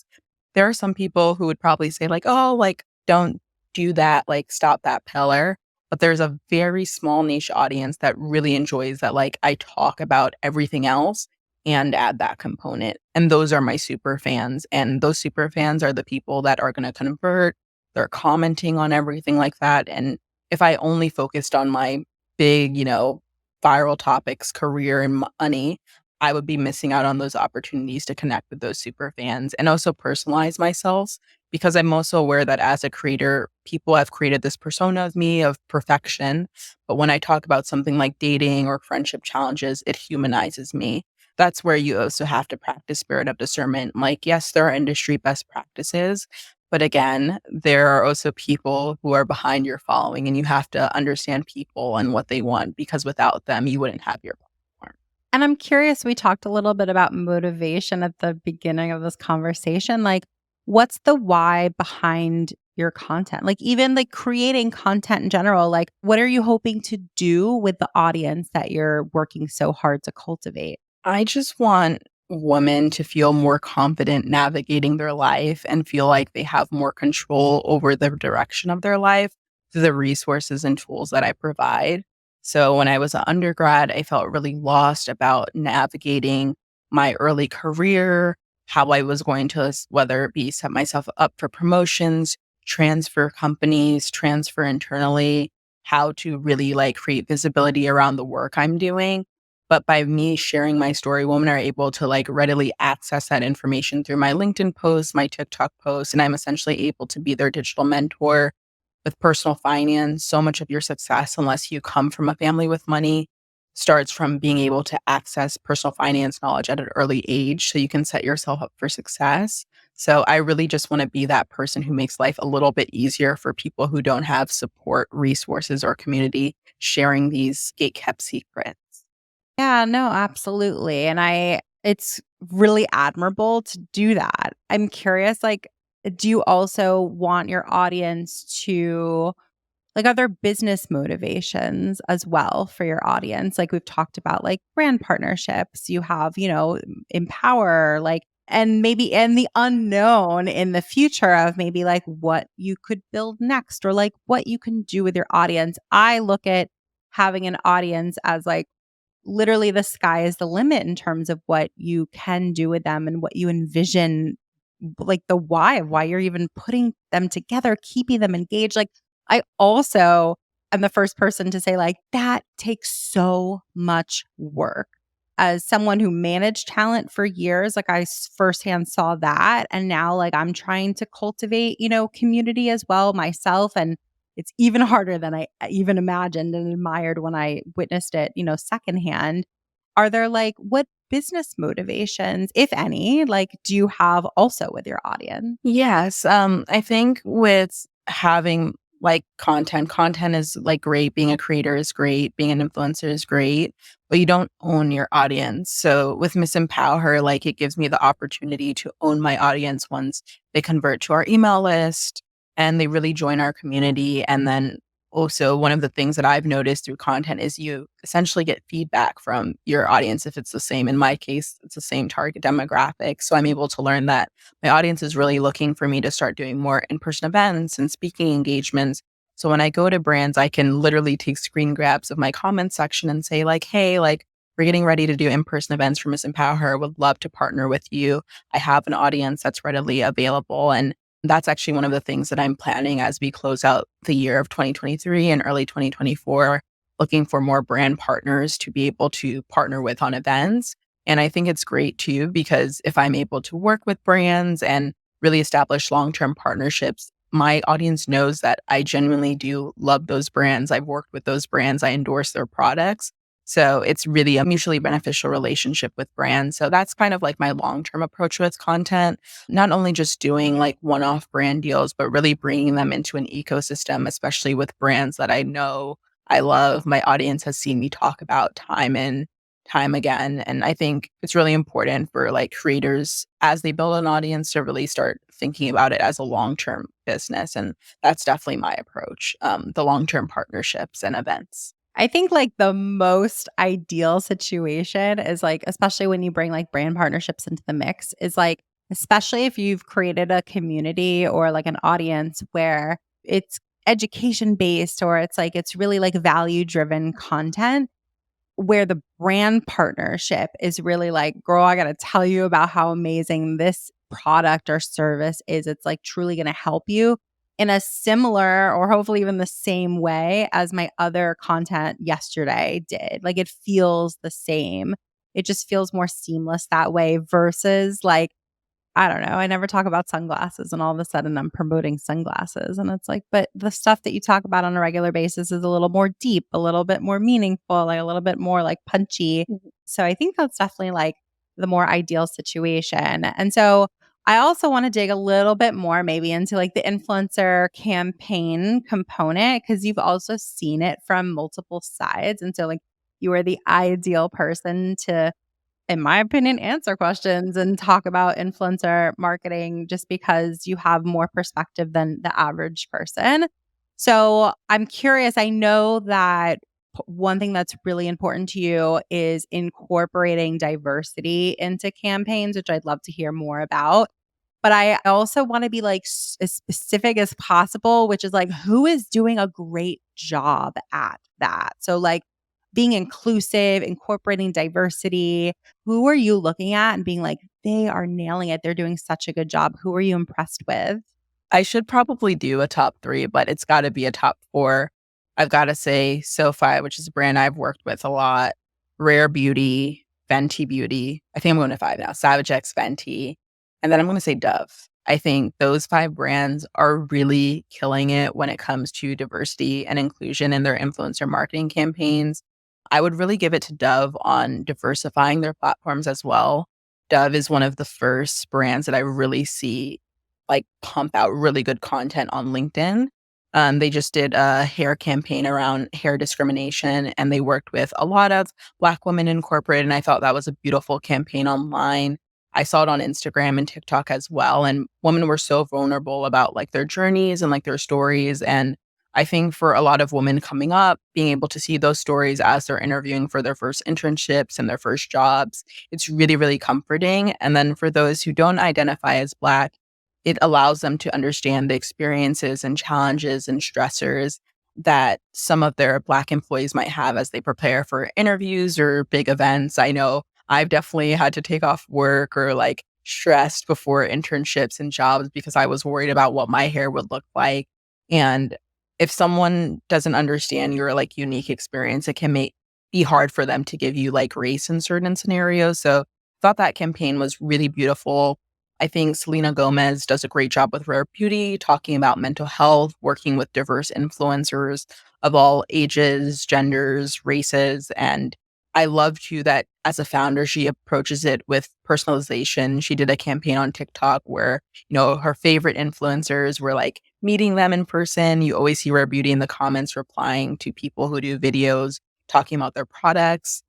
There are some people who would probably say like, "Oh, like don't do that, like stop that pillar." But there's a very small niche audience that really enjoys that like I talk about everything else and add that component. And those are my super fans. And those super fans are the people that are going to convert, they're commenting on everything like that. And if I only focused on my big, viral topics, career and money, I would be missing out on those opportunities to connect with those super fans and also personalize myself because I'm also aware that as a creator, people have created this persona of me of perfection. But when I talk about something like dating or friendship challenges, it humanizes me. That's where you also have to practice spirit of discernment. Like, yes, there are industry best practices, but again, there are also people who are behind your following, and you have to understand people and what they want because without them, you wouldn't have your platform. And I'm curious, we talked a little bit about motivation at the beginning of this conversation. Like, what's the why behind your content? Like, even like creating content in general, like, what are you hoping to do with the audience that you're working so hard to cultivate? I just want women to feel more confident navigating their life and feel like they have more control over the direction of their life through the resources and tools that I provide. So when I was an undergrad, I felt really lost about navigating my early career, how I was going to, whether it be set myself up for promotions, transfer companies, transfer internally, how to really like create visibility around the work I'm doing. But by me sharing my story, women are able to like readily access that information through my LinkedIn posts, my TikTok posts, and I'm essentially able to be their digital mentor with personal finance. So much of your success, unless you come from a family with money, starts from being able to access personal finance knowledge at an early age so you can set yourself up for success. So I really just want to be that person who makes life a little bit easier for people who don't have support, resources, or community sharing these gate-kept secrets. Yeah, no, absolutely. And it's really admirable to do that. I'm curious, like, do you also want your audience to, like, are there business motivations as well for your audience? Like, we've talked about like brand partnerships, you have, Empower, like, and maybe in the unknown in the future of maybe like what you could build next or like what you can do with your audience. I look at having an audience as like, literally the sky is the limit in terms of what you can do with them and what you envision, like the why of why you're even putting them together, keeping them engaged. Like, I also am the first person to say like that takes so much work. As someone who managed talent for years, like firsthand saw that. And now like I'm trying to cultivate, community as well myself. And it's even harder than I even imagined and admired when I witnessed it, secondhand. Are there like what business motivations, if any, like do you have also with your audience? Yes, I think with having like content is like great. Being a creator is great. Being an influencer is great, but you don't own your audience. So with Miss EmpowHer, like it gives me the opportunity to own my audience once they convert to our email list and they really join our community. And then also one of the things that I've noticed through content is you essentially get feedback from your audience if it's the same. In my case, it's the same target demographic. So I'm able to learn that my audience is really looking for me to start doing more in-person events and speaking engagements. So when I go to brands, I can literally take screen grabs of my comment section and say like, hey, like we're getting ready to do in-person events for Miss EmpowHer. Would love to partner with you. I have an audience that's readily available. And That's actually one of the things that I'm planning as we close out the year of 2023 and early 2024, looking for more brand partners to be able to partner with on events. And I think it's great too, because if I'm able to work with brands and really establish long term partnerships, my audience knows that I genuinely do love those brands. I've worked with those brands, I endorse their products. So it's really a mutually beneficial relationship with brands. So that's kind of like my long term approach with content, not only just doing like one off brand deals, but really bringing them into an ecosystem, especially with brands that I know I love. My audience has seen me talk about time and time again. And I think it's really important for like creators as they build an audience to really start thinking about it as a long term business. And that's definitely my approach, the long term partnerships and events. I think like the most ideal situation is like, especially when you bring like brand partnerships into the mix, is like, especially if you've created a community or like an audience where it's education based or it's like, it's really like value driven content where the brand partnership is really like, girl, I got to tell you about how amazing this product or service is. It's like truly going to help you in a similar or hopefully even the same way as my other content yesterday did. Like it feels the same. It just feels more seamless that way versus like, I don't know. I never talk about sunglasses and all of a sudden I'm promoting sunglasses. And it's like, but the stuff that you talk about on a regular basis is a little more deep, a little bit more meaningful, like a little bit more like punchy. Mhm. So I think that's definitely like the more ideal situation. And so I also want to dig a little bit more maybe into like the influencer campaign component because you've also seen it from multiple sides. And so like you are the ideal person to, in my opinion, answer questions and talk about influencer marketing just because you have more perspective than the average person. So I'm curious. I know that one thing that's really important to you is incorporating diversity into campaigns, which I'd love to hear more about. But I also want to be like as specific as possible, which is like who is doing a great job at that. So, like being inclusive, incorporating diversity. Who are you looking at and being like, they are nailing it? They're doing such a good job. Who are you impressed with? I should probably do a top 3, but it's gotta be a top 4. I've gotta say SoFi, which is a brand I've worked with a lot, Rare Beauty, Fenty Beauty. I think I'm going to 5 now, Savage X Fenty, and then I'm gonna say Dove. I think those 5 brands are really killing it when it comes to diversity and inclusion in their influencer marketing campaigns. I would really give it to Dove on diversifying their platforms as well. Dove is one of the first brands that I really see like pump out really good content on LinkedIn. They just did a hair campaign around hair discrimination and they worked with a lot of Black women in corporate. And I thought that was a beautiful campaign online. I saw it on Instagram and TikTok as well. And women were so vulnerable about like their journeys and like their stories. And I think for a lot of women coming up, being able to see those stories as they're interviewing for their first internships and their first jobs, it's really, really comforting. And then for those who don't identify as Black, it allows them to understand the experiences and challenges and stressors that some of their Black employees might have as they prepare for interviews or big events. I know I've definitely had to take off work or like stressed before internships and jobs because I was worried about what my hair would look like. And if someone doesn't understand your like unique experience, it can be hard for them to give you like grace in certain scenarios. So thought that campaign was really beautiful. I think Selena Gomez does a great job with Rare Beauty, talking about mental health, working with diverse influencers of all ages, genders, races. And I love too that as a founder, she approaches it with personalization. She did a campaign on TikTok where, her favorite influencers were like meeting them in person. You always see Rare Beauty in the comments replying to people who do videos talking about their products.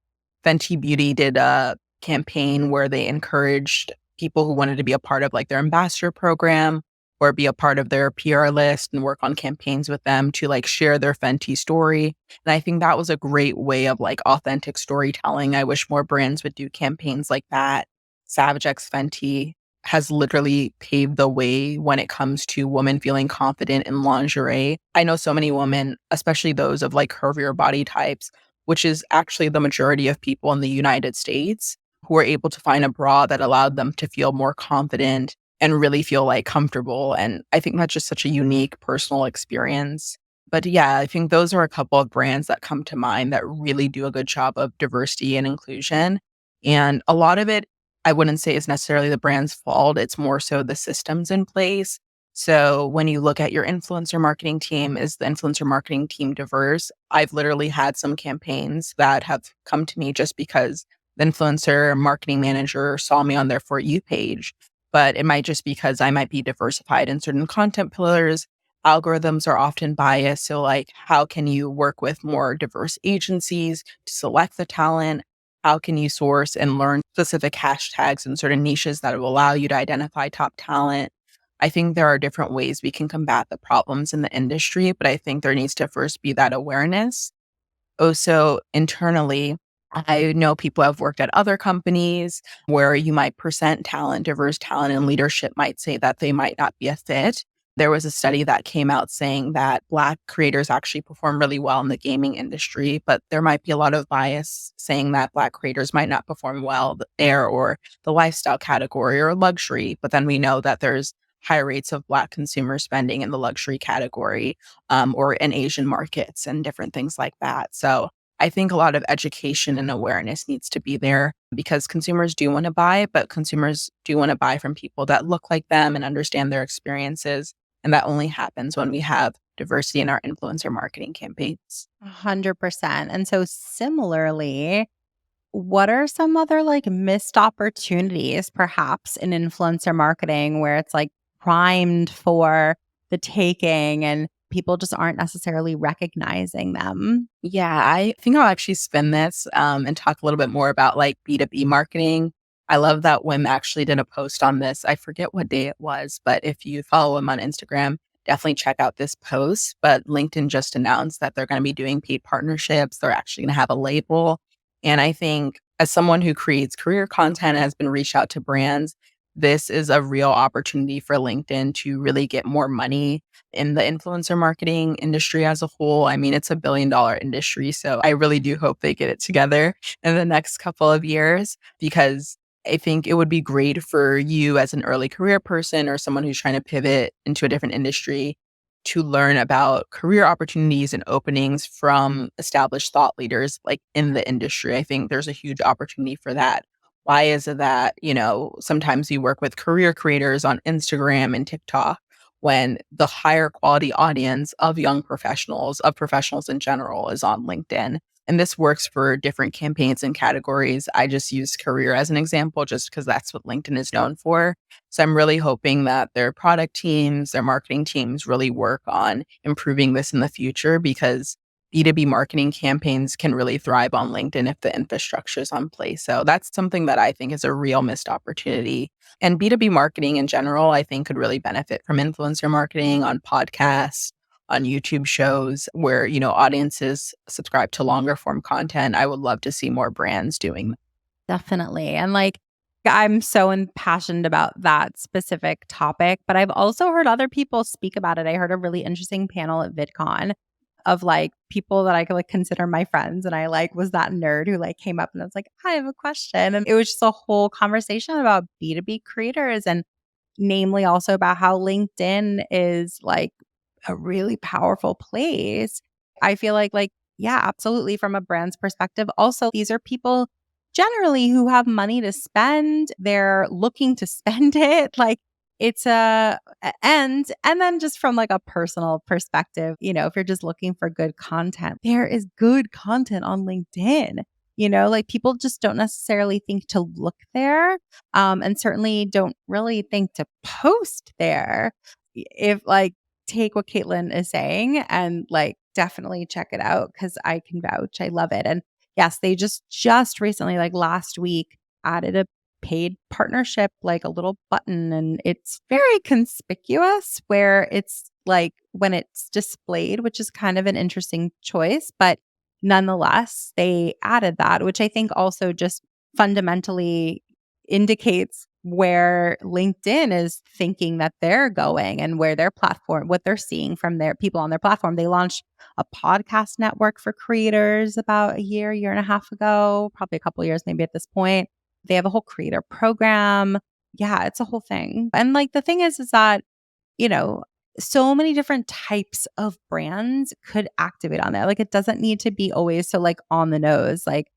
Fenty Beauty did a campaign where they encouraged people who wanted to be a part of like their ambassador program or be a part of their PR list and work on campaigns with them to like share their Fenty story. And I think that was a great way of like authentic storytelling. I wish more brands would do campaigns like that. Savage X Fenty has literally paved the way when it comes to women feeling confident in lingerie. I know so many women, especially those of like curvier body types, which is actually the majority of people in the United States, who were able to find a bra that allowed them to feel more confident and really feel like comfortable. And I think that's just such a unique personal experience. But yeah, I think those are a couple of brands that come to mind that really do a good job of diversity and inclusion. And a lot of it, I wouldn't say is necessarily the brand's fault. It's more so the systems in place. So when you look at your influencer marketing team, is the influencer marketing team diverse? I've literally had some campaigns that have come to me just because the influencer marketing manager saw me on their For You page, but it might just because I might be diversified in certain content pillars. Algorithms are often biased. So, like, how can you work with more diverse agencies to select the talent? How can you source and learn specific hashtags and certain niches that will allow you to identify top talent? I think there are different ways we can combat the problems in the industry, but I think there needs to first be that awareness. Also, internally, I know people have worked at other companies where you might present talent, diverse talent, and leadership might say that they might not be a fit. There was a study that came out saying that Black creators actually perform really well in the gaming industry, but there might be a lot of bias saying that Black creators might not perform well there or the lifestyle category or luxury. But then we know that there's high rates of Black consumer spending in the luxury category or in Asian markets and different things like that. So I think a lot of education and awareness needs to be there because consumers do want to buy, but consumers do want to buy from people that look like them and understand their experiences. And that only happens when we have diversity in our influencer marketing campaigns. 100%. And so similarly, what are some other like missed opportunities perhaps in influencer marketing where it's like primed for the taking and people just aren't necessarily recognizing them? Yeah, I think I'll actually spin this and talk a little bit more about like B2B marketing. I love that Wim actually did a post on this. I forget what day it was, but if you follow him on Instagram, definitely check out this post. But LinkedIn just announced that they're going to be doing paid partnerships. They're actually going to have a label. And I think as someone who creates career content and has been reached out to brands, this is a real opportunity for LinkedIn to really get more money in the influencer marketing industry as a whole. I mean, it's $1 billion industry. So I really do hope they get it together in the next couple of years because I think it would be great for you as an early career person or someone who's trying to pivot into a different industry to learn about career opportunities and openings from established thought leaders like in the industry. I think there's a huge opportunity for that. Why is it that, sometimes you work with career creators on Instagram and TikTok when the higher quality audience of young professionals, of professionals in general, is on LinkedIn. And this works for different campaigns and categories. I just use career as an example just because that's what LinkedIn is known for. So I'm really hoping that their product teams, their marketing teams really work on improving this in the future because B2B marketing campaigns can really thrive on LinkedIn if the infrastructure is on place. So that's something that I think is a real missed opportunity. And B2B marketing in general, I think could really benefit from influencer marketing on podcasts, on YouTube shows where, audiences subscribe to longer form content. I would love to see more brands doing that. Definitely. And like, I'm so impassioned about that specific topic, but I've also heard other people speak about it. I heard a really interesting panel at VidCon of like people that I could like consider my friends. And I like was that nerd who like came up and I was like, I have a question. And it was just a whole conversation about B2B creators and namely also about how LinkedIn is like a really powerful place. I feel like yeah, absolutely from a brand's perspective. Also, these are people generally who have money to spend. They're looking to spend it. Like it's and then just from like a personal perspective, if you're just looking for good content, there is good content on LinkedIn. Like people just don't necessarily think to look there, and certainly don't really think to post there. If like take what Caitlyn is saying and like definitely check it out because I can vouch. I love it. And yes, they just recently, like last week, added a paid partnership, like a little button, and it's very conspicuous where it's like when it's displayed, which is kind of an interesting choice, but nonetheless, they added that, which I think also just fundamentally indicates where LinkedIn is thinking that they're going and where their platform, what they're seeing from their people on their platform. They launched a podcast network for creators about a year and a half ago, probably a couple years maybe at this point. They have a whole creator program. Yeah, it's a whole thing. And like the thing is that, you know, so many different types of brands could activate on there. Like it doesn't need to be always so like on the nose, like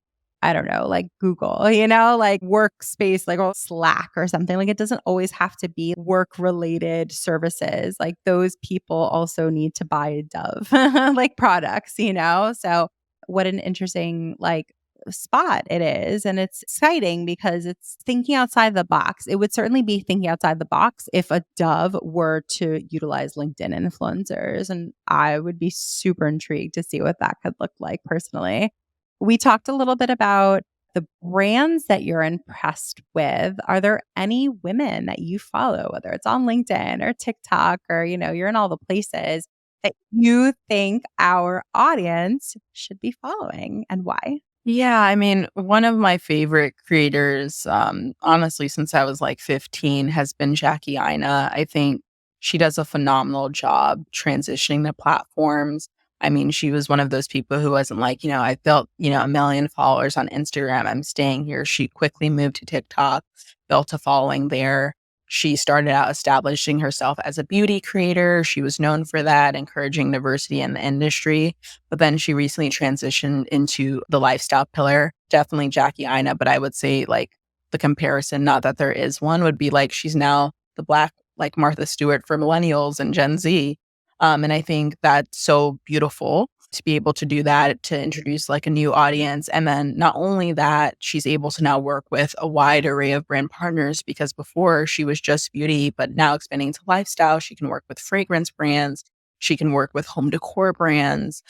I don't know, like Google, like workspace, like or Slack or something. Like it doesn't always have to be work related services. Like those people also need to buy Dove like products, So what an interesting like spot it is. And it's exciting because it's thinking outside the box. It would certainly be thinking outside the box if a Dove were to utilize LinkedIn influencers. And I would be super intrigued to see what that could look like personally. We talked a little bit about the brands that you're impressed with. Are there any women that you follow, whether it's on LinkedIn or TikTok or, you're in all the places that you think our audience should be following and why? Yeah, I mean, one of my favorite creators, honestly, since I was like 15, has been Jackie Ina. I think she does a phenomenal job transitioning the platforms. I mean, she was one of those people who wasn't like, I built, a million followers on Instagram. I'm staying here. She quickly moved to TikTok, built a following there. She started out establishing herself as a beauty creator. She was known for that, encouraging diversity in the industry. But then she recently transitioned into the lifestyle pillar. Definitely Jackie Ina, but I would say like the comparison, not that there is one, would be like she's now the Black like Martha Stewart for millennials and Gen Z. And I think that's so beautiful to be able to do that, to introduce like a new audience. And then not only that, she's able to now work with a wide array of brand partners because before she was just beauty, but now expanding to lifestyle, she can work with fragrance brands. She can work with home decor brands.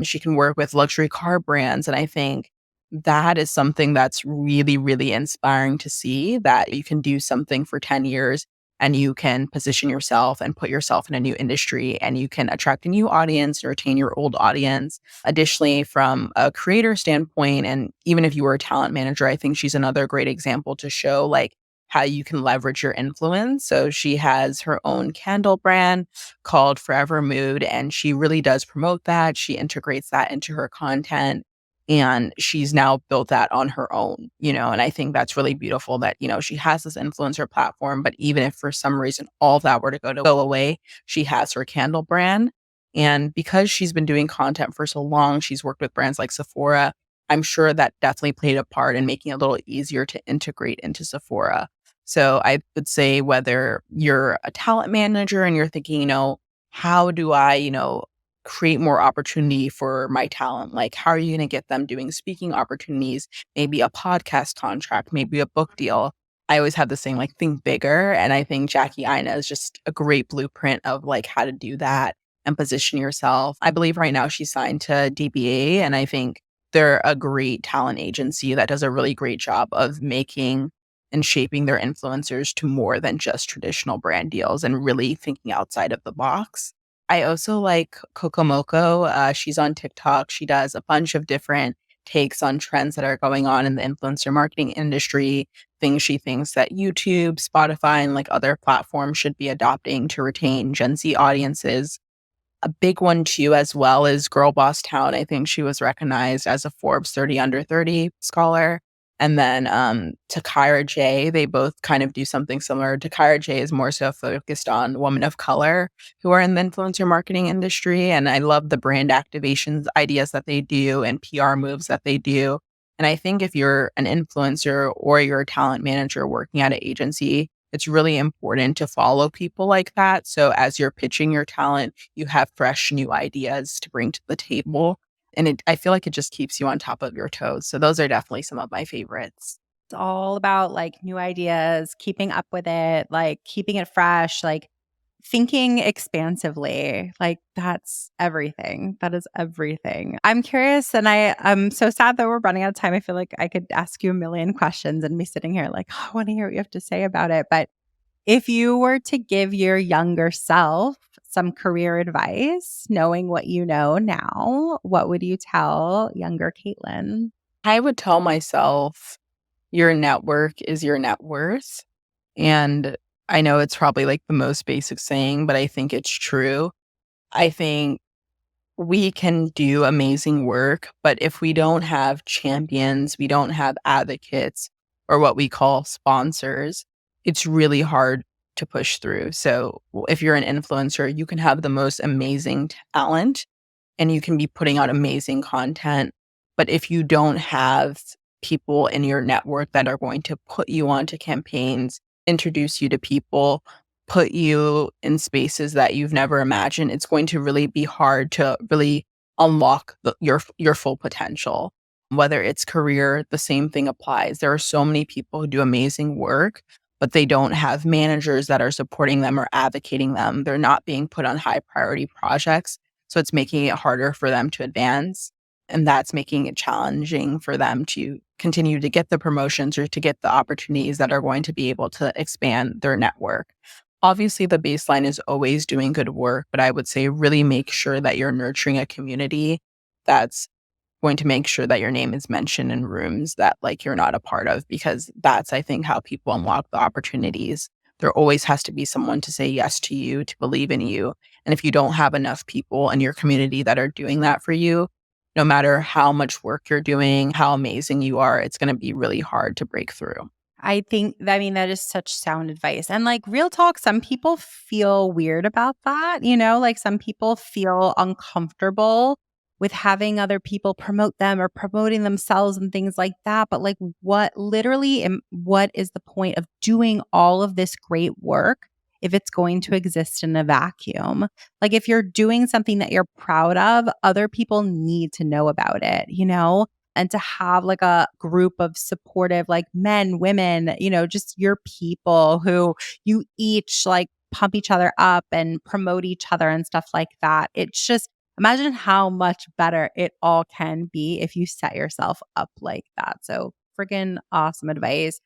She can work with luxury car brands. And I think that is something that's really, really inspiring to see that you can do something for 10 years and you can position yourself and put yourself in a new industry and you can attract a new audience and retain your old audience. Additionally, from a creator standpoint, and even if you were a talent manager, I think she's another great example to show like how you can leverage your influence. So she has her own candle brand called Forever Mood, and she really does promote that. She integrates that into her content. And she's now built that on her own, and I think that's really beautiful that, she has this influencer platform, but even if for some reason all of that were to go away, she has her candle brand. And because she's been doing content for so long, she's worked with brands like Sephora. I'm sure that definitely played a part in making it a little easier to integrate into Sephora. So I would say whether you're a talent manager and you're thinking, how do I, create more opportunity for my talent? Like, how are you going to get them doing speaking opportunities, maybe a podcast contract, maybe a book deal? I always have the saying, like, think bigger. And I think Jackie Ina is just a great blueprint of like how to do that and position yourself. I believe right now she's signed to DBA, and I think they're a great talent agency that does a really great job of making and shaping their influencers to more than just traditional brand deals and really thinking outside of the box. I also like Kokomoko. She's on TikTok. She does a bunch of different takes on trends that are going on in the influencer marketing industry, things she thinks that YouTube, Spotify, and like other platforms should be adopting to retain Gen Z audiences. A big one too as well is Girl Boss Town. I think she was recognized as a Forbes 30 under 30 scholar. And then Takira J, they both kind of do something similar. Takira J is more so focused on women of color who are in the influencer marketing industry. And I love the brand activations ideas that they do and PR moves that they do. And I think if you're an influencer or you're a talent manager working at an agency, it's really important to follow people like that. So as you're pitching your talent, you have fresh new ideas to bring to the table. And I feel like it just keeps you on top of your toes. So those are definitely some of my favorites. It's all about like new ideas, keeping up with it, like keeping it fresh, like thinking expansively. Like that's everything. That is everything. I'm curious and I'm so sad that we're running out of time. I feel like I could ask you a million questions and be sitting here like, oh, I want to hear what you have to say about it. But if you were to give your younger self some career advice, knowing what you know now, what would you tell younger Caitlyn? I would tell myself your network is your net worth. And I know it's probably like the most basic saying, but I think it's true. I think we can do amazing work, but if we don't have champions, we don't have advocates or what we call sponsors, it's really hard to push through. So if you're an influencer, you can have the most amazing talent and you can be putting out amazing content. But if you don't have people in your network that are going to put you onto campaigns, introduce you to people, put you in spaces that you've never imagined, it's going to really be hard to really unlock your full potential. Whether it's career, the same thing applies. There are so many people who do amazing work, but they don't have managers that are supporting them or advocating them. They're not being put on high priority projects. So it's making it harder for them to advance. And that's making it challenging for them to continue to get the promotions or to get the opportunities that are going to be able to expand their network. Obviously, the baseline is always doing good work, but I would say really make sure that you're nurturing a community that's going to make sure that your name is mentioned in rooms that like you're not a part of, because that's, I think, how people unlock the opportunities. There always has to be someone to say yes to you, to believe in you. And if you don't have enough people in your community that are doing that for you, no matter how much work you're doing, how amazing you are, it's going to be really hard to break through. I mean, that is such sound advice. And like real talk, some people feel weird about that, like some people feel uncomfortable with having other people promote them or promoting themselves and things like that. But like, what is the point of doing all of this great work if it's going to exist in a vacuum? Like, if you're doing something that you're proud of, other people need to know about it, and to have like a group of supportive, like men, women, just your people who you each like pump each other up and promote each other and stuff like that. It's just, imagine how much better it all can be if you set yourself up like that. So freaking awesome advice.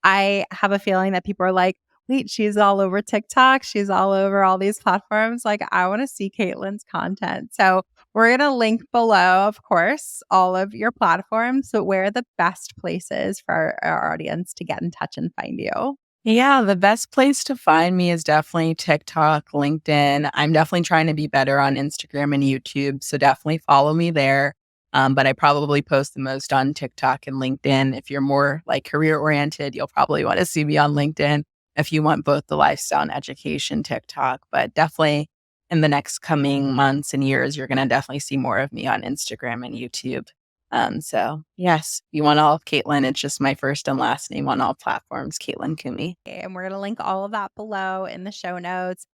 I have a feeling that people are like, wait, she's all over TikTok. She's all over all these platforms. Like, I want to see Caitlyn's content. So we're going to link below, of course, all of your platforms. So where are the best places for our audience to get in touch and find you? Yeah, the best place to find me is definitely TikTok, LinkedIn. I'm definitely trying to be better on Instagram and YouTube, so definitely follow me there. But I probably post the most on TikTok and LinkedIn. If you're more like career oriented, you'll probably want to see me on LinkedIn. If you want both the lifestyle and education, TikTok. But definitely in the next coming months and years, you're going to definitely see more of me on Instagram and YouTube. So yes, you want all of Caitlyn, it's just my first and last name on all platforms, Caitlyn Kumi. And we're going to link all of that below in the show notes.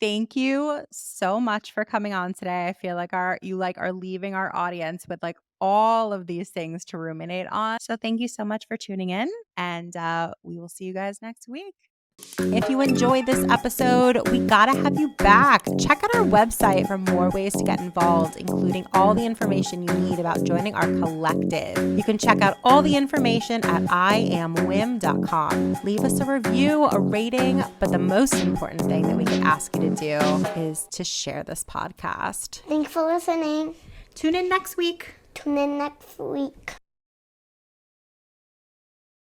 Thank you so much for coming on today. I feel like you are leaving our audience with like all of these things to ruminate on. So thank you so much for tuning in, and we will see you guys next week. If you enjoyed this episode, we gotta have you back. Check out our website for more ways to get involved, including all the information you need about joining our collective. You can check out all the information at iamwim.com. Leave us a review, a rating, but the most important thing that we can ask you to do is to share this podcast. Thanks for listening. Tune in next week. Tune in next week.